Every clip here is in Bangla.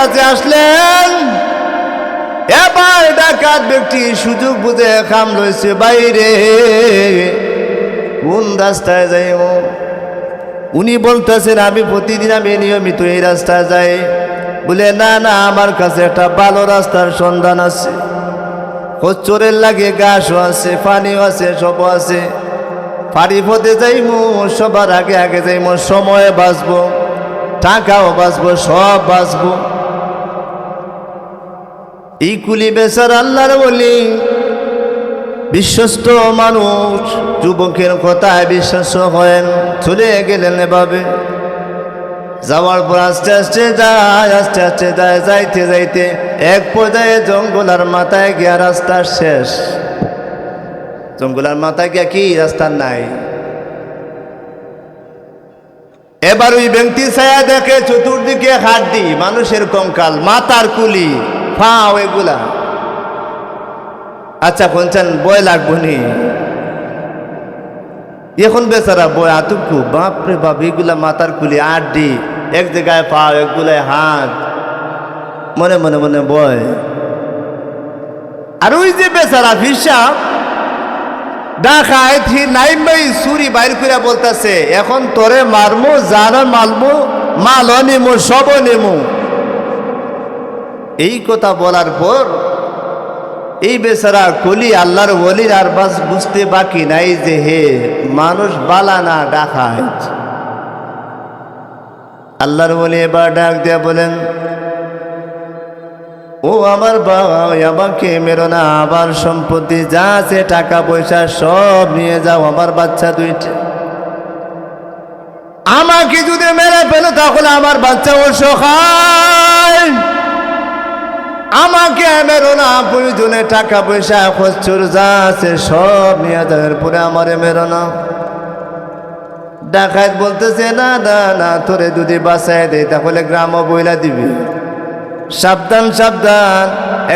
কাছে আসলেন। এবার ডাকাত ব্যক্তি সুযোগ বুঝে খাম লইছে, বাইরে কোন রাস্তায় যাইব? উনি বলতেছেন আমি প্রতিদিন আমি নিয়মিত এই রাস্তায় যাই। বলে না না, আমার কাছে একটা ভালো রাস্তার সন্ধান আছে। চোরের লাগে ঘাসও আছে, পানিও আছে, সব আছে। পাড়ি পথে যাইমু, সবার আগে আগে যাইমু, সময় বাঁচবো, টাকাও বাঁচবো, সব বাঁচবো। এই কুলি বেচার আল্লাহর বলি বিশ্বস্ত মানুষ যুবকের কথায় বিশ্বাস হয়েন, চলে গেলেন এভাবে। যাওয়ার পর আস্তে আস্তে যায়, আস্তে আস্তে যায়, যাইতে যাইতে এক পর্যায়ে জঙ্গলার মাথায় গিয়া রাস্তার শেষ। জঙ্গলার মাথায় গিয়া কি রাস্তা নাই। এবার ওই ব্যক্তি ছায়া দেখে চতুর্দিকে হাড্ডি, মানুষের কঙ্কাল, মাথার কুলি, ফাও এগুলা। আচ্ছা কোনছেন বয় লাগবো নি? এখন বেচারা বয় আতুকু, বাপরে বাপ, এগুলা মাথার কুলি, আড্ডি, এক জায়গায় পাও, এগুলায় হাত, মনে মনে মনে বয়। আর ওই যে বেচারা হিসাব ডাকায় নাইমাই চুরি বাইর করে বলতেছে, এখন তোরে মারমু, জানা মালমু, মালও নেমু, সবও নেমু। এই কথা বলার পর এই বেচারা কলি আল্লাহর ওলির আর বাস বুঝতে বাকি নাই যে হে মানুষ বালা না ডাকাত। আল্লাহর ওলি এবার ডাক দিয়া বলেন, ও আমার বাবা, আমাকে মেরো না, আমার সম্পত্তি যা আছে টাকা পয়সা সব নিয়ে যাও, আমার বাচ্চা দুইটা। আমাকে যদি মেরে ফেলো তাহলে আমার বাচ্চা অসহায়। আমাকে মেরো না, প্রয়োজনে টাকা পয়সা খরচুর যা আছে সব নিয়ে যাও, এরপরে আমারে মেরো না। ডাকাত বলতেছে না না না, তোরে যদি বাঁচায় দেয় তাহলে গ্রামও বইলা দিবি। সাবধান সাবধান,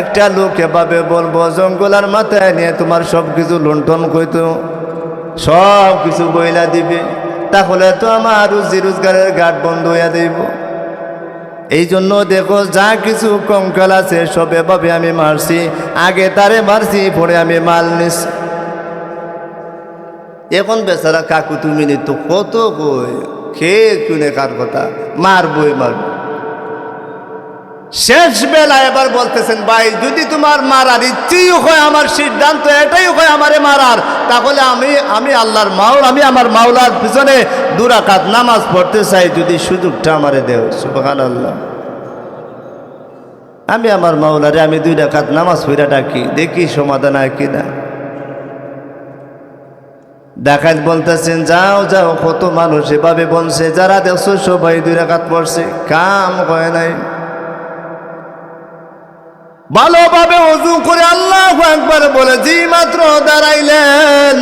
একটা লোক এভাবে বলবো জঙ্গলার মাথায় নিয়ে তোমার সব কিছু লুণ্ঠন করতো, সব কিছু বইলা দিবে, তাহলে তো আমার রুজি রোজগারের ঘাট বন্ধ হইয়া দেব। এই জন্য দেখো যা কিছু কঙ্কাল আছে সব এভাবে আমি মারছি, আগে তারে মারছি, পরে আমি মাল নিছি। এখন বেচারা কাকু তুমি নিত কত কই খেয়ে শুনে কার কথা, মারবই মারব। শেষ বেলা এবার বলতেছেন, ভাই যদি তোমার মারার ইচ্ছেই হয়, আমার সিদ্ধান্ত এটাই হয় আমারে মারার, তাহলে আমি আল্লাহর মাওলা, আমি আমার মাওলার পিছনে 2 রাকাত নামাজ পড়তে চাই, যদি সুযোগটা আমারে দেও। সুবহানাল্লাহ। আমি আমার মাওলারে আমি 2 রাকাত নামাজ পড়া ডাকি, দেখি সমাধান হয় কিনা। ডাকাত বলতেছেন, যাও যাও, কত মানুষ এভাবে বলছে, যারা দেখছো সবাই 2 রাকাত পড়ছে, কাম হয় নাই। ভালোভাবে ওযু করে আল্লাহু আকবার বলে যেই মাত্র দাঁড়াইলেন,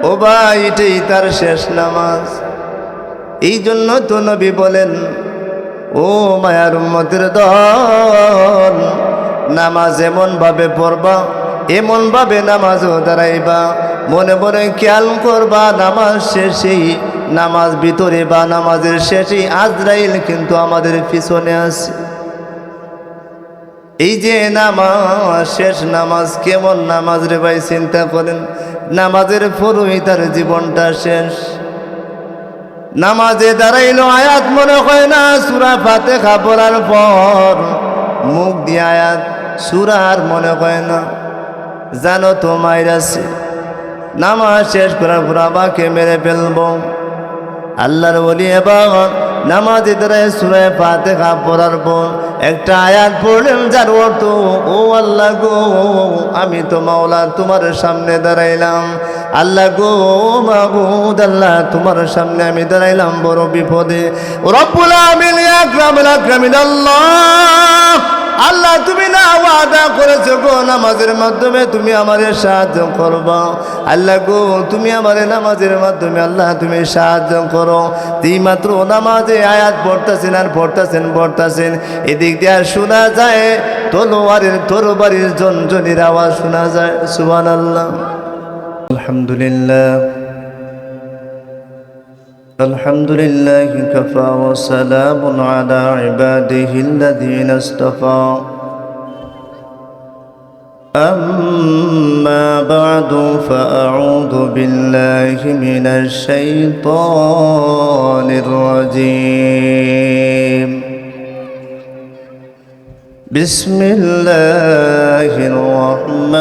ও ভাই এটাই তার শেষ নামাজ। এই জন্য তো নবী বলেন, ও মায়ার উম্মতের দল, নামাজ এমন ভাবে পড়বা, এমন ভাবে নামাজও দাঁড়াইবা, মনে মনে খেয়াল করবা নামাজ শেষেই, নামাজ ভিতরে বা নামাজের শেষেই আজরাইল কিন্তু আমাদের পিছনে আছে। এই যে নামাজ, শেষ নামাজ, কেমন নামাজ রে ভাই, চিন্তা করেন। নামাজের পরই তার জীবনটা শেষ। নামাজে দাঁড়াইলো, আয়াত মনে হয় না, সূরা ফাতিহা পড়ার পর মুখ দিয়ে আয়াত সূরা আর মনে হয় না, জানো তো মায়ের আছে। নামাজ শেষ করার পর আমাকে মেরে ফেলবো। আল্লাহর ওলি এবার নামাজে দাঁড়ায় সূরা ফাতিহা পড়ার পর একটা আয়াত পড়লেন, যার অর্থ, ও আল্লাহ গো, আমি তো মাওলা তোমার সামনে দাঁড়াইলাম, আল্লাহ গো মাবুদ আল্লাহ তোমার সামনে আমি দাঁড়াইলাম বড় বিপদে। রব্বুল আমিন আকরামুল আকরামিন আল্লাহ, আল্লাহ তুমি না ওয়াদা করেছো গো নামাজের মাধ্যমে তুমি আমারে সাহায্য করবা। আল্লাহ গো তুমি আমারে নামাজের মাধ্যমে আল্লাহ তুমি সাহায্য করো। এই মাত্র নামাজে আয়াত পড়তেছেন আর পড়তেছেন, এদিক দিয়ে শোনা যায় তরবারির ঝনঝনির আওয়াজ শোনা যায়। সুবহানাল্লাহ। আলহামদুলিল্লাহ الحمد لله كفى وسلام على عباده الذين اصطفى أما بعد فأعوذ بالله من الشيطان الرجيم بسم الله الرحمن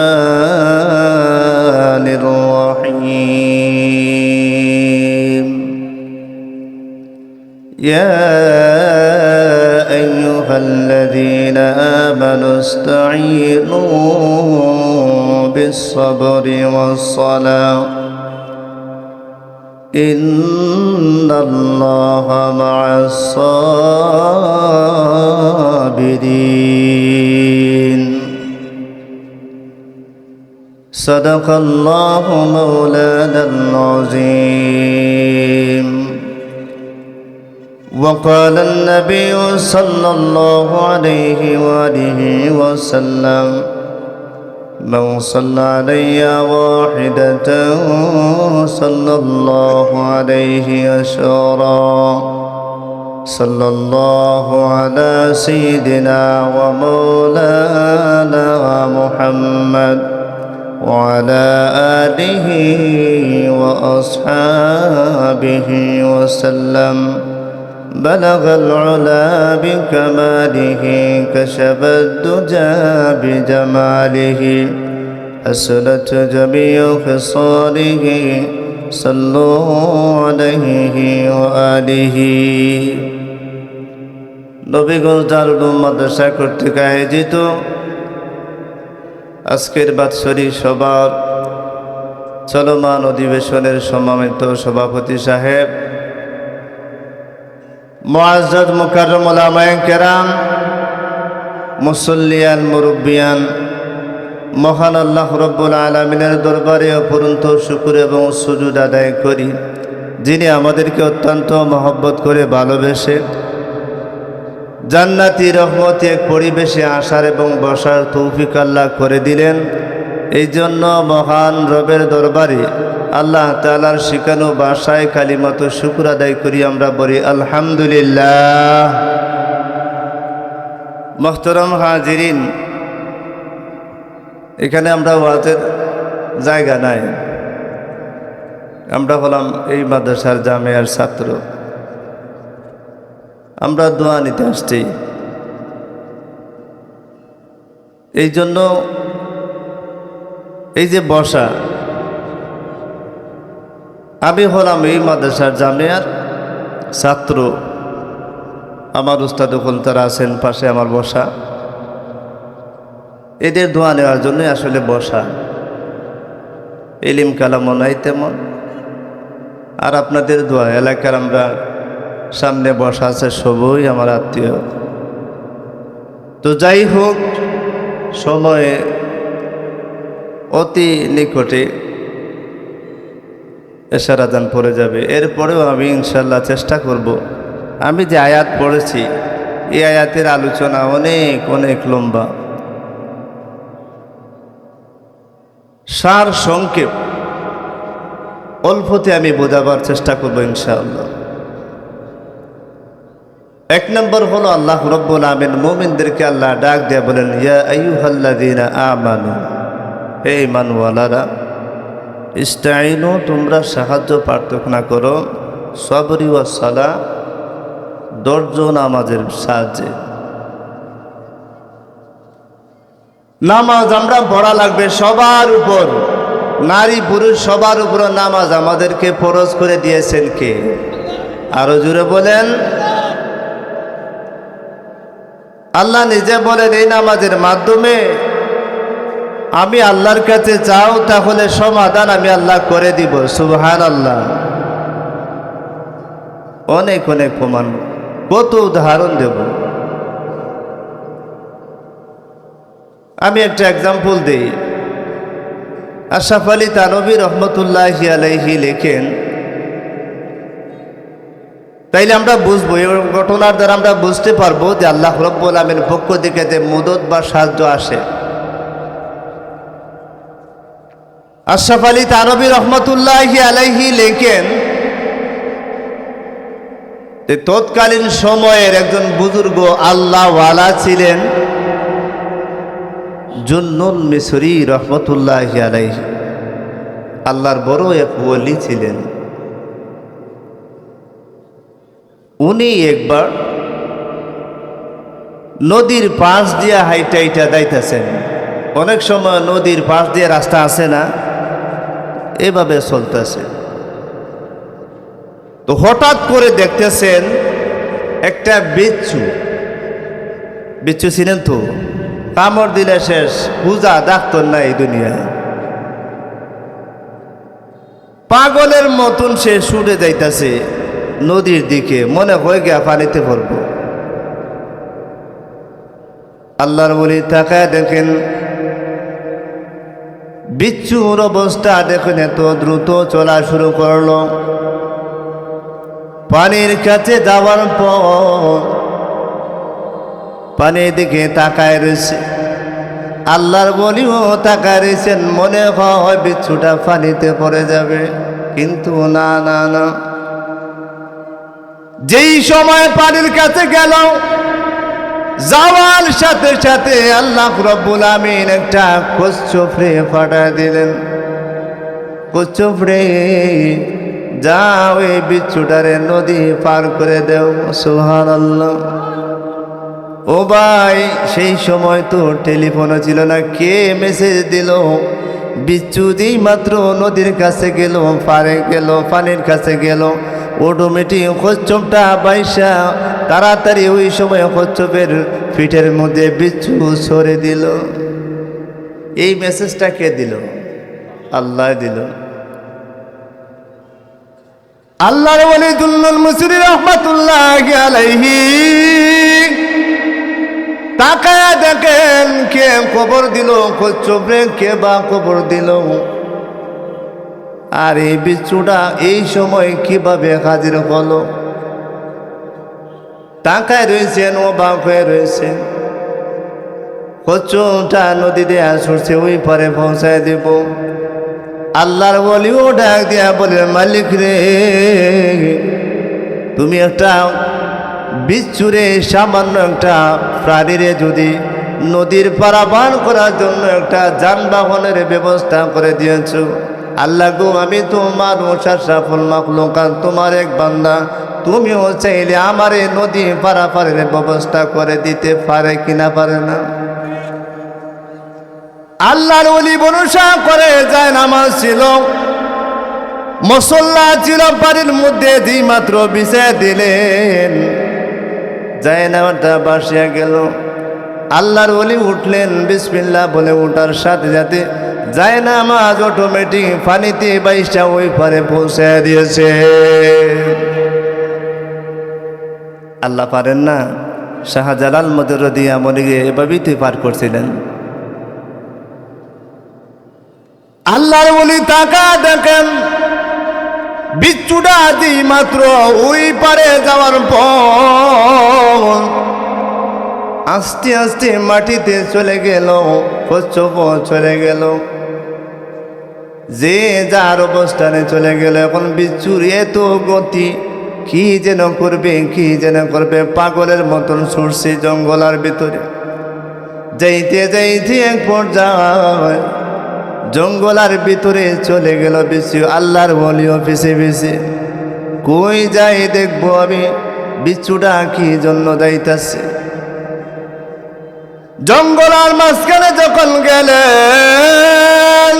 الرحيم يا أيها الذين آمنوا استعينوا بالصبر والصلاة إن الله مع الصابرين صدق الله مولانا العظيم وقال النبي صلى الله عليه وآله وسلم من صلى علي واحدة صلى الله عليه أشرا صلى الله على سيدنا ومولانا محمد وعلى آله وأصحابه وسلم بلغ العلا بكماله كشف الدجى بجماله أسلت جميع خصاله صلوا عليه وآله নবীগঞ্জ দারুল উলুম মাদ্রাসা কর্তৃক আয়োজিত আজকের বাৎসরিক সভার চলমান অধিবেশনের সম্মানিত সভাপতি সাহেব, মুআজ্জাজ মুকাররম উলামায়ে কেরাম, মুসল্লিয়ান, মুরব্বিয়ান, মহান আল্লাহ রব্বুল আলামিনের দরবারে অপরন্ত শুকর এবং সুজুদ আদায় করি, যিনি আমাদেরকে অত্যন্ত মহব্বত করে ভালোবেসে জান্নাতি রহমতি এক পরিবেশে আসার এবং বসার তৌফিক আল্লাহ করে দিলেন। এই জন্য মহান রবের দরবারে আল্লাহ তাআলার শিখানো ভাষায় কালিমাতো শুকর আদায় করি, আমরা বলি আলহামদুলিল্লাহ। মুহতারাম হাজিরিন, এখানে আমরা ওয়াজের জায়গা নাই, আমরা হলাম এই মাদ্রাসার জামিয়ার ছাত্র, আমরা দোয়া নিতে আসছি। এই জন্য এই যে বসা, আমি হলাম এই মাদ্রাসার জামিয়ার ছাত্র, আমার উস্তাদ ওখানে তারা আছেন পাশে আমার বসা, এদের দোয়া নেওয়ার জন্যই আসলে বসা। ইলিম কালামও নাই তেমন, আর আপনাদের দোয়া। এলাকার আমরা সামনে বসা আছে সবই আমার আত্মীয়। তো যাই হোক, সময়ে অতি নিকটে এশার আযান পড়ে যাবে। এরপরেও আমি ইনশাল্লাহ চেষ্টা করব, আমি যে আয়াত পড়েছি এই আয়াতের আলোচনা অনেক অনেক লম্বা, সার সংক্ষেপ অল্পতে আমি বোঝাবার চেষ্টা করব ইনশাআল্লাহ। এক নম্বর হলো আল্লাহ রব্বুল আমিন মুমিনদেরকে আল্লাহ ডাক দিয়ে বলেন, ইয়া আইয়ুহাল্লাযীনা আমানু, হে ঈমানওয়ালারা, ইস্তাঈনু, তোমরা সাহায্য প্রার্থনা করো, সবরি ওয়াস সালাহ, ধৈর্য নামাজের সাহায্যে। নামাজ আমরা পড়া লাগবে সবার উপর, নারী পুরুষ সবার উপর নামাজ আমাদেরকে ফরজ করে দিয়েছেন কে? আরো জোরে বলেন। আল্লাহ নিজে বলেন, এই নামাজের মাধ্যমে আমি আল্লাহর কাছে চাও তাহলে সমাধান আমি আল্লাহ করে দিব। সুবহানাল্লাহ। অনেক অনেক প্রমাণ, কত উদাহরণ দেব। আমি একটা এক্সাম্পল দিই। আশরাফ আলী থানভী রহমতুল্লাহি আলাইহি লেখেন, তাইলে আমরা বুঝবো, এই ঘটনার দ্বারা আমরা বুঝতে পারবো যে আল্লাহ রাব্বুল আমিনের পক্ষ থেকে যে মদদ বা সাহায্য আসে। আশরাফ আলী থানভী রহমতুল্লাহি আলাইহি লেখেন, তৎকালীন সময়ের একজন বুজুর্গ আল্লাহওয়ালা ছিলেন জুন্নুন মিসরি রহমতুল্লাহি আলাইহি। আল্লাহর বড় এক ওলি ছিলেন। উনি একবার নদীর পাশ দিয়ে হাইটা হাইটা যাইতেছেন। অনেক সময় নদীর পাশ দিয়ে রাস্তা আছে না, এভাবে চলতেছে। তো হঠাৎ করে দেখতেছেন একটা বিচ্ছু। বিচ্ছু ছিলেন তো, কামড় দিলে শেষ, পূজা ডাক্তার নাই দুনিয়ায়। পাগলের মতন সে ছুটে যাইতেছে নদীর দিকে, মনে হয়ে গিয়া পানিতে পড়ব। আল্লাহর ওলি তাকায় দেখেন বিচ্ছুর অবস্থা, দেখেন এত দ্রুত চলা শুরু করলো। পানির কাছে যাওয়ার পর পানির দিকে তাকায় রয়েছে। আল্লাহর ওলিও তাকায় রয়েছেন, মনে হয় বিচ্ছুটা পানিতে পড়ে যাবে, কিন্তু না না না। যেই সময় পানির কাছে গেল, যাওয়ার সাথে সাথে আল্লাহ রব্বুল আমিন একটা কচ্ছপরে পাঠায় দিলেন। কচ্ছপরে যাও এই বিচ্ছুটারে নদী পার করে দেও। সুবহানাল্লাহ। ও ভাই, সেই সময় তো টেলিফোনও ছিল না, কে মেসেজ দিল? বিচ্ছু যেই মাত্র নদীর কাছে গেল, পারে গেল, পানির কাছে গেল, অটোমেটিক কচ্ছপটা বাইসা তাড়াতাড়ি ওই সময় কচ্ছপের পিঠের মধ্যে বিচ্ছু সরে দিল। এই মেসেজটা কে দিল? আল্লাহ দিল। আল্লাহর ওলি জুন্নুন মিসরি রাহমাতুল্লাহি আলাইহি তাকায়া দেখেন কে খবর দিল কচ্ছপরে, কে বা খবর দিল। আর এই বিচ্ছুটা এই সময় কিভাবে হাজির হলো? তাকায় রয়েছেন, অবাক হয়ে রয়েছেন। কচ্ছপটা নদীতে আসছে, ওই পারে পৌঁছায় দেব। আল্লাহর ওলিও ডাক দিয়া বলে, মালিক রে, তুমি একটা বিচ্ছুরে, সামান্য একটা প্রাণীরে যদি নদীর পারাপার করার জন্য একটা যানবাহনের ব্যবস্থা করে দিয়েছ, আল্লাহ গো, আমি তোমার আশরাফুল মাখলুকাত, তোমার এক বান্দা, তুমিও চাইলে আমার এই নদী পারাপারের ব্যবস্থা করে দিতে পারে কিনা পারে না? আল্লাহর ওলি ভরসা করে যায়। নামাজ ছিল, মুসল্লা ছিল, পানির মধ্যে যেই মাত্র বিছিয়ে দিলেন, যায় নামাজটা বাসিয়া গেল। আল্লাহর ওলি উঠলেন, বিসমিল্লাহ বলে উঠার সাথে সাথে যায় নামাজ অটোমেটিক পানিতে বাইশটা ওই পারে পৌঁছে দিয়েছে। আল্লাহ পারেন না? শাহজালাল মদরদি আমলিকে এভাবেই তুই পার করছিলেন। আল্লাহর ওলি তাকা দেখেন বিচ্ছুটা যেই মাত্র ওই পারে যাওয়ার পর আস্তে আস্তে মাটিতে চলে গেল, কচ্ছপ চলে গেল, যে যার অবস্থানে চলে গেল। এখন বিচ্ছুর এত গতি, কি যেন করবে, কি যেন করবে, পাগলের মতন ছুটছে জঙ্গলার ভিতরে। যাইতে যাইতে এক পর্যায়ে জঙ্গলার ভিতরে চলে গেল বিচ্ছু। আল্লাহর ওলিও পিছে পিছে, কই যাই দেখবো আমি বিচ্ছুটা কি জন্য যাইতাছে। জঙ্গলার মাঝখানে যখন গেলেন,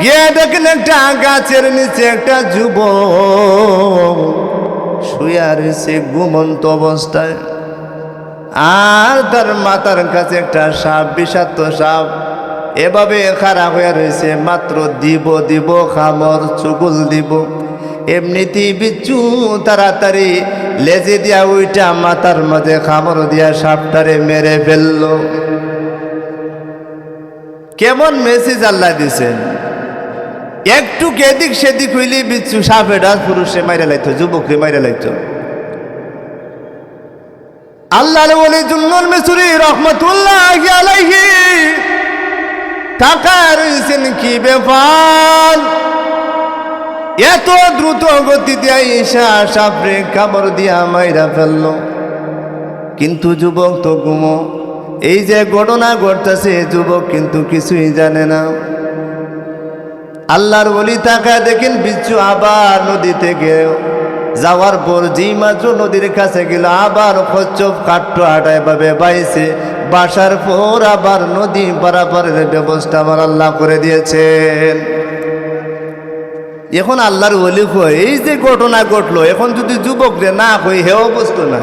গিয়ে দেখেন একটা গাছের নিচে একটা যুবক শুয়ে রয়েছে ঘুমন্ত অবস্থায়। আর তার মাথার কাছে একটা সাপ, বিষাক্ত সাপ, এভাবে খাড়া হয়ে রয়েছে। মাত্র দিব দিব খামর, চুগুল দিব। এমনিতেই বিচ্ছু তাড়াতাড়ি লেজে দিয়া ওইটা মাথার মাঝে খামর দিয়া সাপটারে মেরে ফেলল। কেমন মেসেজ আল্লাহ দিছেন! একটু এদিক সেদিক হইলে বিচ্ছু সাপেটা পুরুষে মাইরে লাইতো, যুবককে মাইরে লাইতো। আল্লাহর ওলি জুন্নুন মিসরি রাহমাতুল্লাহি আলাইহি তাকায় রয়েছেন, কি ব্যাপার? এত দ্রুত গতিতে আইসা সাপড়ে কামড় দিয়া মাইরা ফেলল। কিন্তু যুবক তো ঘুমো। এই যে ঘটনা ঘটতেছে যুবক কিন্তু কিছুই জানে না। আল্লাহর ওলি তাকায় দেখেন বিচ্ছু আবার নদী থেকে যাওয়ার পর যেই মাত্র নদীর কাছে গেল আবার কচ্ছপ কাট্ট হাঁটায় ভাবে বাইছে বাসার পর আবার নদী পারাপারের ব্যবস্থা আমার আল্লাহ করে দিয়েছেন। এখন আল্লাহর ওলি কয় এই যে ঘটনা ঘটলো এখন যদি যুবকরে না কই হেও বুঝতো না।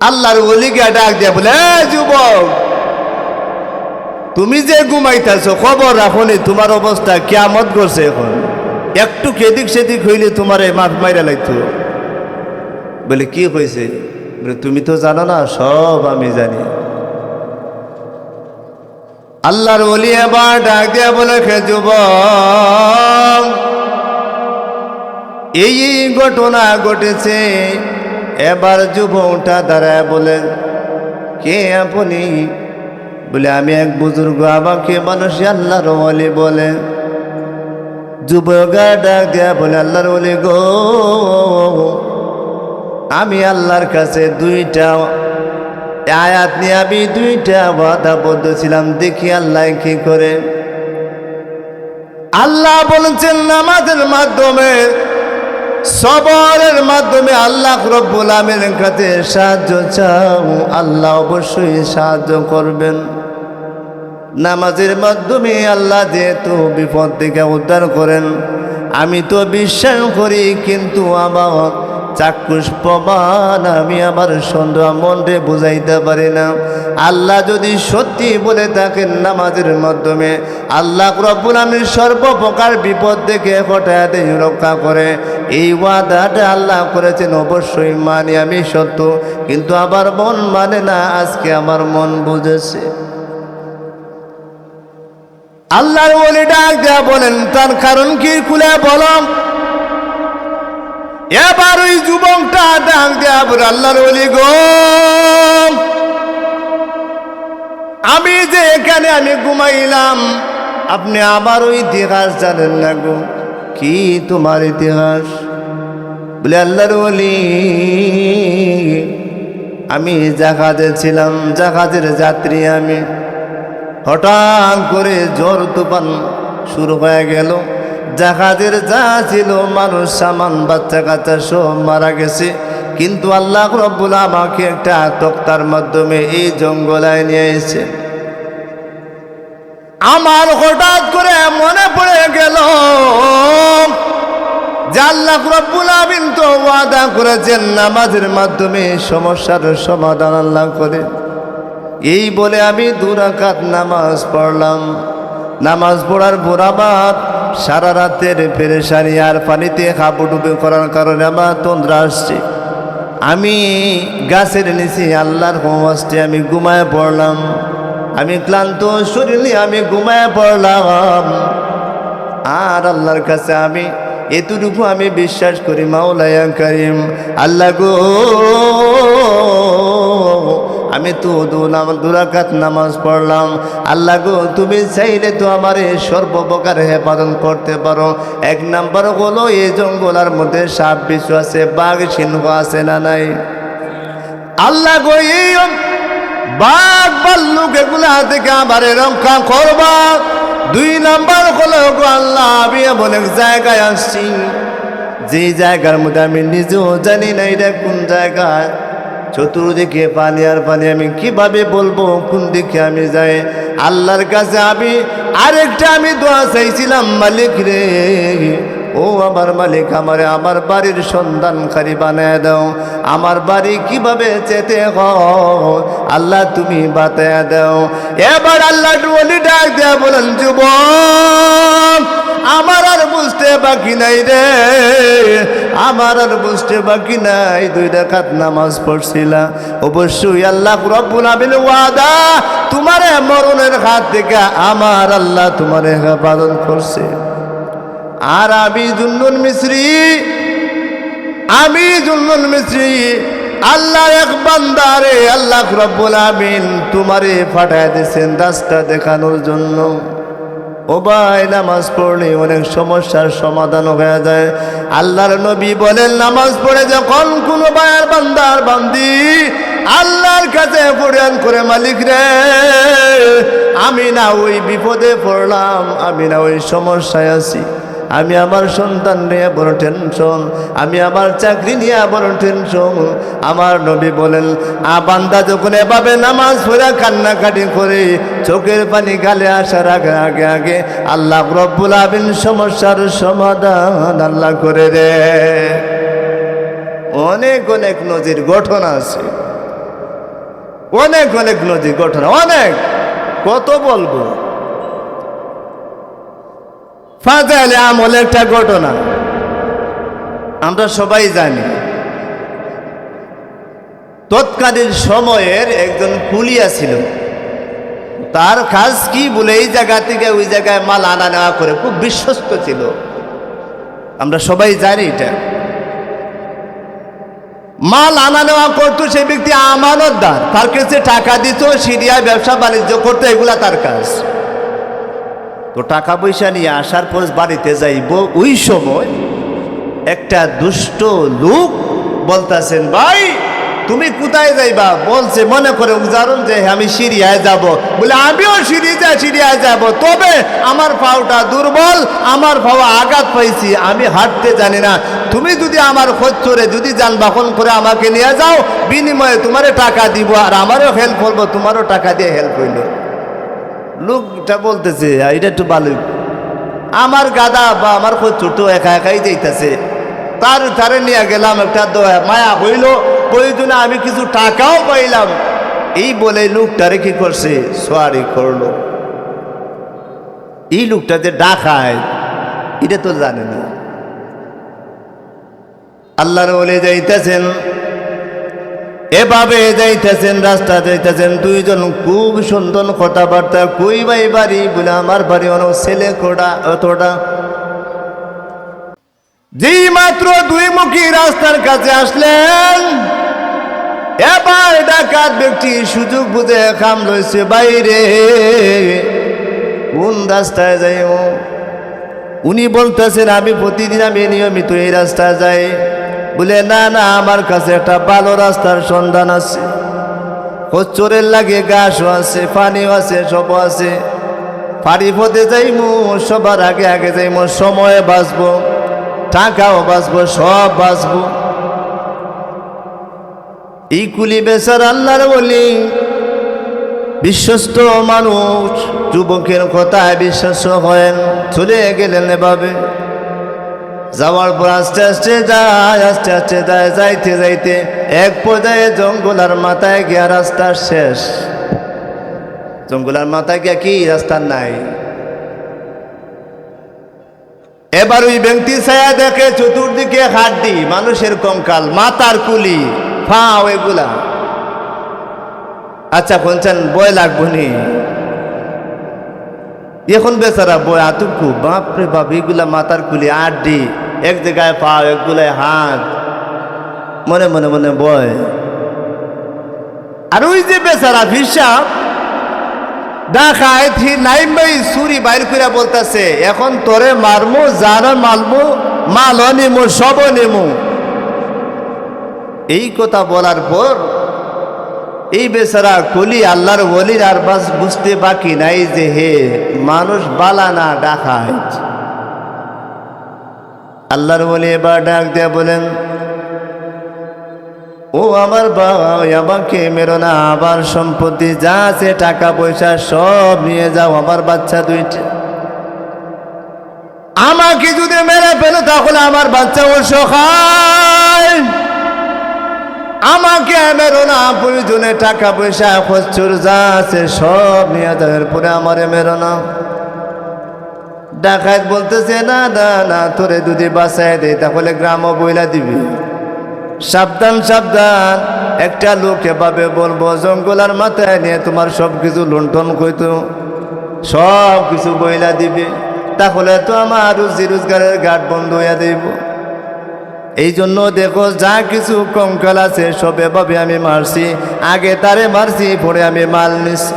আল্লাহর ওলিকে ডাক দিয়া বলে যুবক তুমি যে ঘুমাইতেছো খবর রাখো নি তোমার অবস্থা কিয়ামত করছে। এখন একটু এদিক সেদিক হইলে তোমার মাঠ মাইরা লাগতো। বলে কি হয়েছে? বলে তুমি তো জানো না, সব আমি জানি। আল্লাহর ওলি এবার ডাক দিয়া বলে যুবক এই ঘটনা ঘটেছে। এবার যুবকটা দাঁড়ায় বলে কে আপনি? বলে আমি এক বুজুর্গ, আমাকে মানুষ আল্লাহর ওলি বলে। যুবক ডাক দিয়া বলে আল্লাহর ওলি গো আমি আল্লাহর কাছে দুইটা আয়াত নিয়ে আমি দুইটা ওয়াদাবদ্ধ ছিলাম, দেখি আল্লাহ কি করে। আল্লাহ বলেছেন নামাজের মাধ্যমে সবরের মাধ্যমে আল্লাহ রব্বুল আমিনের কাছে সাহায্য চাও, আল্লাহ অবশ্যই সাহায্য করবেন। নামাজের মাধ্যমে আল্লাহ যেহেতু বিপদ থেকে উদ্ধার করেন আমি তো বিশ্বাস করি, কিন্তু আমার চাক্ষুষ প্রমাণ আমি আমার সন্দেহ মনরে বুঝাইতে পারি না। আল্লাহ যদি সত্যি বলে থাকেন নামাজের মাধ্যমে আল্লাহ রব্বুল আমিন সর্বপ্রকার বিপদ থেকে হঠাৎ রক্ষা করে, এই ওয়াদাটা আল্লাহ করেছেন অবশ্যই মানি আমি সত্য, কিন্তু আবার মন মানে না। আজকে আমার মন বুঝেছে। আল্লাহর ওলি ডাক দেয়া বলেন তার কারণ কি খুলে বলো। এবার ওই যুবকটা ডাক দেয়া বলে আল্লাহর ওলি গো আমি যে এখানে আমি ঘুমাইলাম আপনি আবার ওই ইতিহাস জানেন না গো। কি তোমার ইতিহাস? বলে আল্লাহর ওলি আমি জাহাজে ছিলাম, জাহাজের যাত্রী আমি। হঠাৎ করে ঝড় তুফান শুরু হয়ে গেল, জাহাজের যা ছিল মানুষ সামান বাচ্চা কাচ্চা সব মারা গেছে। কিন্তু আল্লাহ রব্বুল আমাকে একটা তক্তার মাধ্যমে এই জঙ্গলায় নিয়ে এসেছে। আমার হঠাৎ করে মনে পড়ে গেল যে আল্লাহ রব্বুল আমিন তো ওয়াদা করেছেন নামাজের মাধ্যমে সমস্যার সমাধান আল্লাহ করে। এই বলে আমি 2 রাকাত নামাজ পড়লাম। নামাজ পড়ার পর আবার সারা রাতের পেরেশানি আর পানিতে হাবুডুবু করার কারণে আমার তন্দ্রা আসছে। আমি গাছের নিচে আল্লাহর হস্তে আমি ঘুমায় পড়লাম। আমি ক্লান্ত শরীর নিয়ে আমি ঘুমায় পড়লাম। আর আল্লাহর কাছে আমি এতটুকু আমি বিশ্বাস করি মাওলায়া করিম আল্লাহ গো আমি তো 2 রাকাত নামাজ পড়লাম। আল্লাহ গো তুমি চাইলে তো আমার সর্বপ্রকার হেফাজত করতে পারো। 1 নাম্বার হলো এই জঙ্গলার মধ্যে সাপ বিচ্ছু আছে, বাঘ সিংহ আছে না নাই? আল্লাহ গো এই বাঘ ভাল্লুক এগুলা থেকে আমার রক্ষা করবা। 2 নাম্বার হলো গো আল্লাহ আমি এমন এক জায়গায় আসছি যে জায়গার মধ্যে আমি নিজেও জানি না এটা কোন জায়গায়। চতুর্দিকে পানি আর পানি, আমি কিভাবে বলবো কোন দিকে আমি যাই। আল্লাহর কাছে আমি আরেকটা আমি দোয়া চাইছিলাম, মালিক রে ও আমার মালিক আমারে আমার বাড়ির সন্ধানকারী বানায় দাও। আমার বাড়ি কিভাবে যেতে হয় আল্লাহ তুমি বাতায় দাও। এবার আল্লাহ ওলি ডাক দেয়া বলেন যুবক আমার আর বুঝতে বাকি নাই রে, আমার আর বুঝতে বাকি নাই। 2 রাকাত নামাজ পড়ছিলা, অবশ্যই আল্লাহ রব্বুল আমিন ওয়াদা তোমারে মরণের হাত থেকে আমার আল্লাহ তোমারে হেফাজত করছে। আর আমি জুন্নুন মিস্ত্রি আল্লাহ এক বান্দারে আল্লাহ রব্বুল আমিন তোমারে পাঠায় দিয়েছেন রাস্তা দেখানোর জন্য। ও ও ভাই, নামাজ পড়লে অনেক সমস্যার সমাধান হয়ে যায়। আল্লাহর নবী বলেন, নামাজ পড়ে যখন কোনো ভাইয়ের বান্দার বান্দি আল্লাহর কাছে ফরিয়াদ করে, মালিক রে, আমি না ওই বিপদে পড়লাম, আমি না ওই সমস্যায় আছি, আমি আমার সন্তান নিয়ে বড় টেনশন, আমি আমার চাকরি নিয়ে বড় টেনশন। আমার নবী বলেন, বান্দা যখন এভাবে নামাজ পড়ে কান্নাকাটি করে চোখের পানি গালে আসার আগে আগে আগে আল্লাহ রব্বুল আলামিন সমস্যার সমাধান আল্লাহ করে দেয়। অনেক অনেক নজির ঘটনা আছে, অনেক অনেক নজির ঘটনা, অনেক, কত বলবো। ফাজাইলে আমল একটা ঘটনা আমরা সবাই জানি। তৎকালীন সময়ের একজন কুলিয়া ছিল, তার কাজ কি বলে এই জায়গা থেকে ওই জায়গায় মাল আনা নেওয়া করে, খুব বিশ্বস্ত ছিল, আমরা সবাই জানি এটা। মাল আনা নেওয়া করতো সেই ব্যক্তি আমানতদার, তার কাছে টাকা দিত, সিরিয়ায় ব্যবসা বাণিজ্য করতো, এগুলা তার কাজ। তো টাকা পয়সা নিয়ে আসার পর বাড়িতে যাইব, ওই সময় একটা দুষ্ট লোক বলতেছেন, ভাই তুমি কোথায় যাইবা? বলছে, মনে করে উদাহরণ যে আমি সিরিয়ায় যাব, বলে আমিও সিরিয়ায় যাব, তবে আমার পাওটা দুর্বল, আমার পাও আঘাত পাইছি, আমি হাঁটতে জানি না, তুমি যদি আমার খোঁজ চড়ে যদি যানবাহন করে আমাকে নিয়ে যাও, বিনিময়ে তোমারে টাকা দিব, আর আমারও হেল্প করবো, তোমারও টাকা দিয়ে হেল্প হইল। লোকটা বলতেছে, এটা একটু ভালোই, আমার গাদা বা আমার খোঁজ তো একা একাই যাইতেছে, তারে নিয়ে গেলাম, একটা মায়া হইল, প্রয়োজনে আমি কিছু টাকাও পাইলাম। এই বলে লোকটারে কি করছে, সোয়ারি করলো। এই লোকটা যে ডাকায় এটা তো জানে না। আল্লাহর ওলি যাইতেছেন, এভাবে যাইতেছেন, রাস্তা যাইতেছেন, দুইজন খুব সুন্দর কথাবার্তা, কই ভাই বাড়ি? বলে আমার বাড়ি অনেক ছেলে কোড়া অতটা। যেই মাত্র দুই মুখী রাস্তার কাছে আসলেন, এবার ডাকাত ব্যক্তি সুযোগ বুঝে খাম লইছে, বাইরে কোন রাস্তায় যাইও? উনি বলতেছেন, আমি প্রতিদিন আমি নিয়মিত এই রাস্তায় যাই। বলে, না না, আমার কাছে একটা ভালো রাস্তার সন্ধান আছে, খোঁচরের লাগে ঘাসও আছে, পানিও আছে, সবও আছে, পাড়ি পথে যাইমু, সবার আগে আগে যাইমু, সময়ে বাঁচবো, টাকাও বাঁচবো, সব বাঁচবো। এই কুলি বেচার আল্লাহর বলি বিশ্বস্ত মানুষ, যুবকের কথায় বিশ্বাস হয়েন, চলে গেলেন এভাবে। যাওয়ার পর আস্তে আস্তে যায়, যাইতে যাইতে এক পর্যায়ে জঙ্গলার মাথায় গিয়া রাস্তা শেষ। জঙ্গলার মাথায় গিয়া কি রাস্তা নাই। এবার ওই ব্যক্তি ছায়া দেখে চতুর্দিকে হাড্ডি, মানুষের কঙ্কাল, মাথার কুলি, ফাও, এগুলা। আচ্ছা বলছেন, বয় লাগবো নি? এখন বেচারা বয় আতুকু, বাপরে বাপ, এগুলা মাথার কুলি, আড্ডি, এক জায়গায় পাও, একগুলায় হাত, মনে মনে মনে বয়। আর ওই যে বেচারা হিসাব ডাকায় নাইমই ছুরি বাইর করে বলতেছে, এখন তোরে মারমু, যারা মারমু, মালও নিমু, সবও নিমু। এই কথা বলার পর এই বেচারা কলি আল্লাহর ওলির আর বাস বুঝতে বাকি নাই যে হে মানুষ বালা না ডাকায়। আল্লাহর ওলি এবার ডাক দিয়ে বলেন, ও আমার বাবা, আমাকে মেরো না, আবার সম্পত্তি যা আছে, টাকা পয়সা সব নিয়ে যাও, আমার বাচ্চা দুইটা। আমাকে যদি মেরে ফেলো তাহলে আমার বাচ্চা অসহায়, আমাকে মেরো না, প্রয়োজনে টাকা পয়সা খরচুর যা আছে সব নিয়ে যাও, এরপরে আমারে মেরো না। ডাকাত বলতেছে, না না না, তোরে যদি বাঁচায় দেয় তাহলে গ্রামও বইলা দিবি, সাবধান সাবধান। একটা লোক এভাবে বলবো, জঙ্গলার মাথায় নিয়ে তোমার সব কিছু লুণ্ঠন করতো, সব কিছু বইলা দিবে, তাহলে তো আমার রুজি রোজগারের ঘাট বন্ধ হইয়া দেব। এই জন্য দেখো, যা কিছু কঙ্কাল আছে সব এভাবে আমি মারছি, আগে তারে মারছি, পরে আমি মাল নিছি।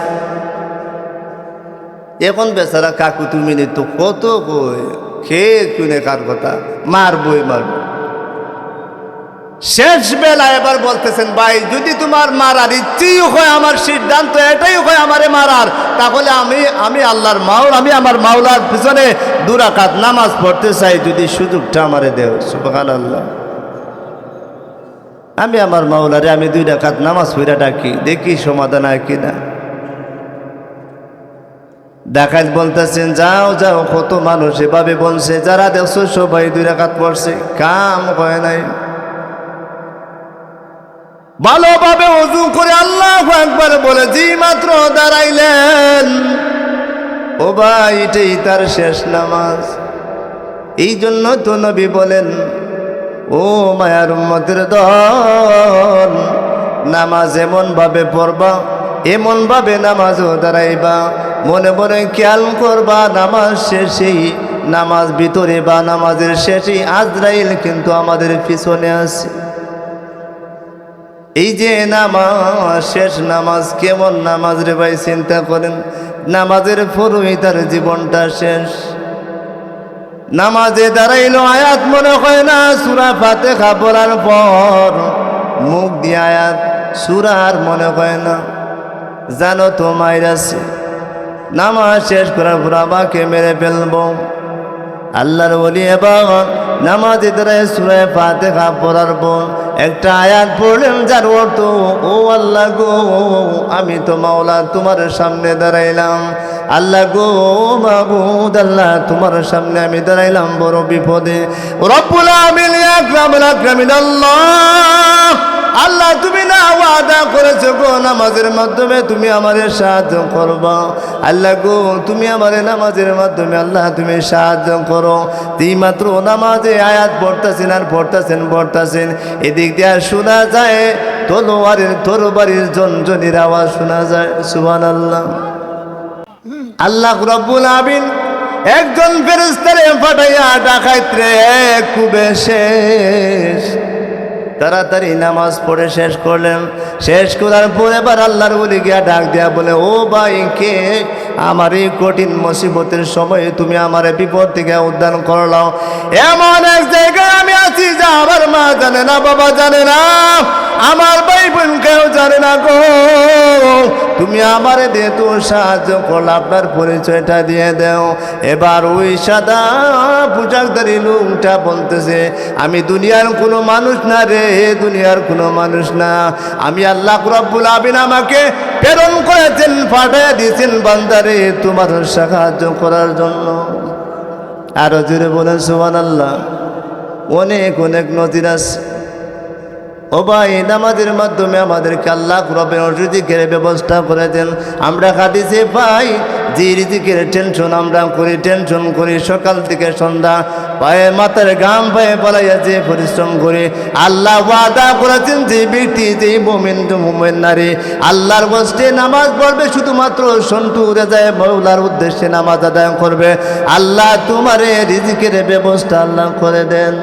এখন বেচারা কাকু তুমি তো কত কই খেয়ে শুনে কার কথা মারবই মারব। শেষ বেলা এবার বলতেছেন ভাই যদি তোমার মারার ইচ্ছেই হয়, আমার সিদ্ধান্ত এটাই হয় আমারে মারার, তাহলে আমি আল্লাহর আমি আমার মাওলার পিছনে 2 রাকাত নামাজ পড়তে চাই, যদি সুযোগটা আমারে দেও। সুবহানাল্লাহ। আমি আমার মাওলারে আমি 2 রাকাত নামাজ পড়া ডাকি, দেখি সমাধান হয় কিনা। ডাকাত বলতেছেন যাও যাও, কত মানুষ এভাবে বলছে, যারা দেখছো সবাই 2 রাকাত পড়ছে, কাম হয় নাই। ভালোভাবে ওযু করে আল্লাহু আকবার বলে যে মাত্র দাঁড়াইলেন, ও ভাই এটাই তার শেষ নামাজ। এই জন্য তো নবী বলেন, ও মায়ার উম্মতের দল, নামাজ এমন ভাবে পড়বা, এমন ভাবে নামাজও দাঁড়াইবা, মনে মনে খেয়াল করবা নামাজ শেষেই, নামাজ ভিতরে বা নামাজের শেষেই আজরাইল কিন্তু আমাদের পিছনে আছে। এই যে নামাজ, শেষ নামাজ কেমন নামাজ রে ভাই, চিন্তা করেন। নামাজের পরেই তার জীবনটা শেষ। নামাজে দাঁড়াইলো, আয়াত মনে হয় না, সূরা ফাতিহা পড়ার পর মুখ দিয়ে আয়াত সূরা আর মনে হয় না। জানো তো মাইরাছে, নামাজ শেষ করার পর আমাকে মেরে ফেলবো। আল্লাহর ওলি এবার নামাজে দাঁড়ায় সূরা ফাতিহা পড়ার পর একটা আয়াত পড়লেন, যার অর্থ, ও আল্লাহ গো, আমি তো মাওলা তোমার সামনে দাঁড়াইলাম। আল্লাহ গো মাবুদ, আল্লাহ তোমার সামনে আমি দাঁড়াইলাম বড় বিপদে। রব্বুল আমিন আকরামুল আকরামিন আল্লাহ, আল্লাহ তুমি না ওয়াদা করেছো গো নামাজের মাধ্যমে তুমি আমাদের সাহায্য করবা। আল্লাহ গো তুমি আমাদের নামাজের মাধ্যমে আল্লাহ তুমি সাহায্য করো। মাত্র নামাজে আয়াত পড়তেছেন আর পড়তেছেন, এদিক দিয়ে শোনা যায় তরবারির ঝনঝনির আওয়াজ শোনা যায়। সুবহানাল্লাহ। আল্লাহ রব্বুল আমিন একজন ফেরেশতারে পাঠাইয়া ডাকাইতে খুবে শেষ তাড়াতাড়ি নামাজ পড়ে শেষ করলেন। শেষ করার পরে এবার আল্লাহর ওলি গিয়া ডাক দেয়া বলে, ও ভাই কে, আমার এই কঠিন মুসিবতের সময়ে তুমি আমার বিপদ থেকে উদ্ধার করলাম। এমন এক জায়গায় আমি আছি যা আমার মা জানে না, বাবা জানে না, আমার ভাই বোন কেউ জানে না গো। তুমি আমারে দিয়ে তো সাহায্য করলে, আপনার পরিচয়টা দিয়ে দাও। এবার ওই সাদা পোশাকধারী লোকটা বলতেছে, আমি দুনিয়ার কোনো মানুষ না রে, দুনিয়ার কোনো মানুষ না, আমি আল্লাহ রব্বুল আমিন আমাকে প্রেরণ করেছেন, পাঠিয়ে দিয়েছেন বান্দারে তোমার সাহায্য করার জন্য। আরো জোরে বলেন সুবহানাল্লাহ। অনেক অনেক নজির আছে। ও ভাই, নামাজের মাধ্যমে আমাদেরকে আল্লাহ রব্বের রিজিকের ব্যবস্থা করে দেন। আমরা হাদিসে পাই যে রিজিকের টেনশন আমরা টেনশন করি সকাল থেকে সন্ধ্যা, পায়ে মাথার ঘাম পায়ে পালাইয়া যে পরিশ্রম করি, আল্লাহ ওয়াদা করেছেন যে ব্যক্তি, যে মুমিন নারী আল্লাহর কষ্টে নামাজ পড়বে, শুধুমাত্র সন্টু উড়ে যায় মওলার উদ্দেশ্যে নামাজ আদায় করবে, আল্লাহ তোমারে রিজিকের ব্যবস্থা আল্লাহ করে দেন।